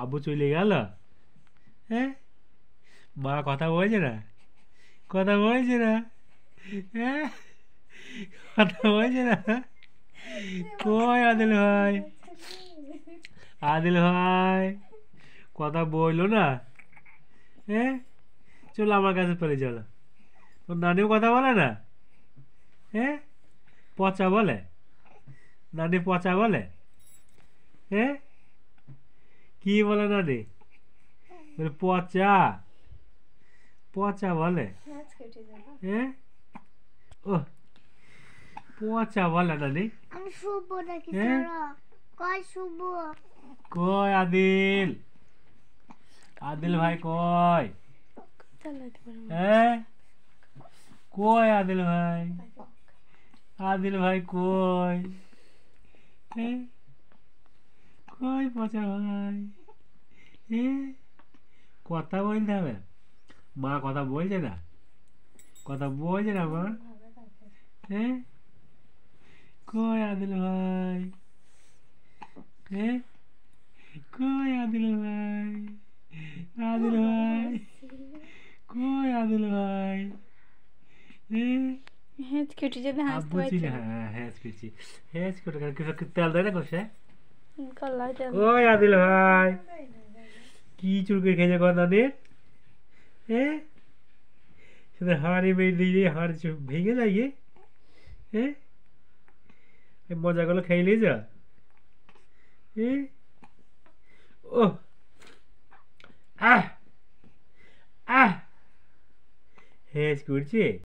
আব্বু চলে গেল। হ্যাঁ, মা কথা বলছে না, কথা বলছে না। হ্যাঁ, কথা বলছে না। কই আদিল ভাই, আদিল ভাই কথা বললো না। হ্যাঁ, চলো আমার কাছে পড়ে চলো। তোর নানিও কথা বলে না। হ্যাঁ, পচা বলে, নানি পচা বলে। হ্যাঁ, কি বলে নানি? বলে পচা, পচা বলে। হ্যাঁ, ও পচা বলে নানি। আমি শুভ নাকি? হ্যাঁ, কয় শুভ? কই আদিল, আদিল ভাই কই? হ্যাঁ, কই আদিল ভাই, আদিল ভাই কই? হ্যাঁ, কই পচা ভাই? হ্যাঁ, কথা বলতে হবে। মা কথা বলছে না, কথা বলছে না মা। হ্যাঁ, কই আদিল ভাই? হ্যাঁ, কই আদিল ভাই, আদিল ভাই কই আদিল ভাই? হ্যাঁ, হ্যাঁ কেটে যেতে হাসতে আব্বু ছিল। পারছি না। হ্যাঁ, হ্যাঁ পেয়েছি। হ্যাঁ করে তেল দেয় না কষে। গলায় তেল। কই আদিল ভাই, কি চুলকে খেয়েছে গো নানির? হ্যাঁ, শুধু হাড়ি মেরে দিয়ে হাড় ভেঙে যায় গিয়ে। হ্যাঁ, এই মজাগুলো খেয়ে নিয়ে যা। হ্যাঁ, ও আহ আহ, হ্যাঁ করছে।